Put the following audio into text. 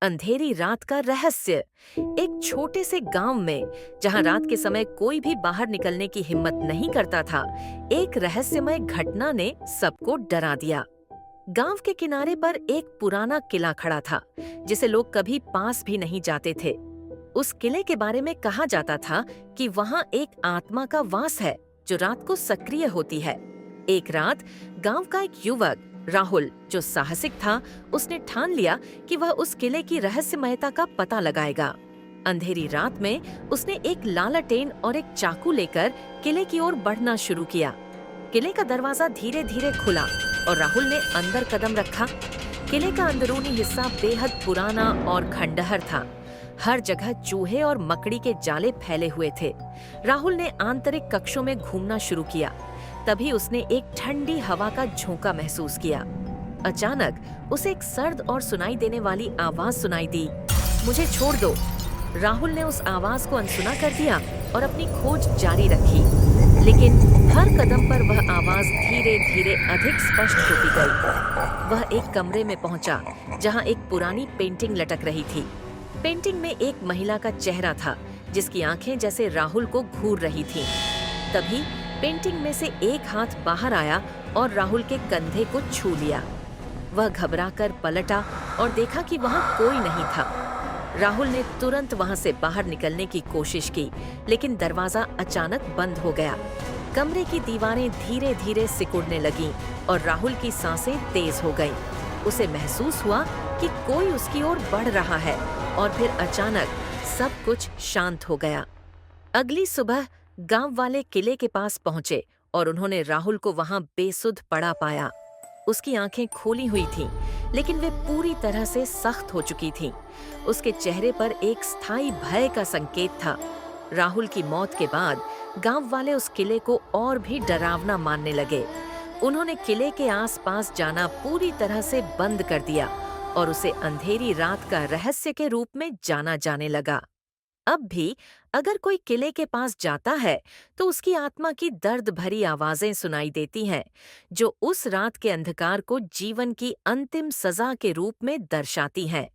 अंधेरी रात का रहस्य। एक छोटे से गांव में, जहां रात के समय कोई भी बाहर निकलने की हिम्मत नहीं करता था, एक रहस्यमय घटना ने सबको डरा दिया। गांव के किनारे पर एक पुराना किला खड़ा था, जिसे लोग कभी पास भी नहीं जाते थे। उस किले के बारे में कहा जाता था कि वहां एक आत्मा का वास है, जो रात को सक्रिय होती है। एक रात गांव का एक युवक राहुल, जो साहसिक था, उसने ठान लिया कि वह उस किले की रहस्यमयता का पता लगाएगा। अंधेरी रात में उसने एक लालटेन और एक चाकू लेकर किले की ओर बढ़ना शुरू किया। किले का दरवाजा धीरे धीरे खुला और राहुल ने अंदर कदम रखा। किले का अंदरूनी हिस्सा बेहद पुराना और खंडहर था। हर जगह चूहे और मकड़ी के जाले फैले हुए थे। राहुल ने आंतरिक कक्षों में घूमना शुरू किया। तभी उसने एक ठंडी हवा का झोंका महसूस किया। अचानक उसे एक सर्द और सुनाई देने वाली आवाज सुनाई दी। मुझे छोड़ दो। राहुल ने उस आवाज को अनसुना कर दिया और अपनी खोज जारी रखी। लेकिन हर कदम पर वह आवाज धीरे धीरे अधिक स्पष्ट होती गई। वह एक कमरे में पहुंचा, जहां एक पुरानी पेंटिंग लटक रही थी। पेंटिंग में एक महिला का चेहरा था, जिसकी आंखें जैसे राहुल को घूर रही थीं। तभी पेंटिंग में से एक हाथ बाहर आया और राहुल के कंधे को छू लिया। वह घबराकर पलटा और देखा कि वहां कोई नहीं था। राहुल ने तुरंत वहां से बाहर निकलने की कोशिश की, लेकिन दरवाजा अचानक बंद हो गया। कमरे की दीवारें धीरे धीरे सिकुड़ने लगीं और राहुल की सांसें तेज हो गईं। उसे महसूस हुआ कि कोई उसकी ओर बढ़ रहा है और फिर अचानक सब कुछ शांत हो गया। अगली सुबह गांव वाले किले के पास पहुंचे और उन्होंने राहुल को वहां बेसुध पड़ा पाया। उसकी आंखें खोली हुई थीं, लेकिन वे पूरी तरह से सख्त हो चुकी थीं। उसके चेहरे पर एक स्थायी भय का संकेत था। राहुल की मौत के बाद गांव वाले उस किले को और भी डरावना मानने लगे। उन्होंने किले के आसपास जाना पूरी तरह से बंद कर दिया और उसे अंधेरी रात का रहस्य के रूप में जाना जाने लगा। अब भी अगर कोई किले के पास जाता है, तो उसकी आत्मा की दर्द भरी आवाजें सुनाई देती हैं, जो उस रात के अंधकार को जीवन की अंतिम सजा के रूप में दर्शाती हैं।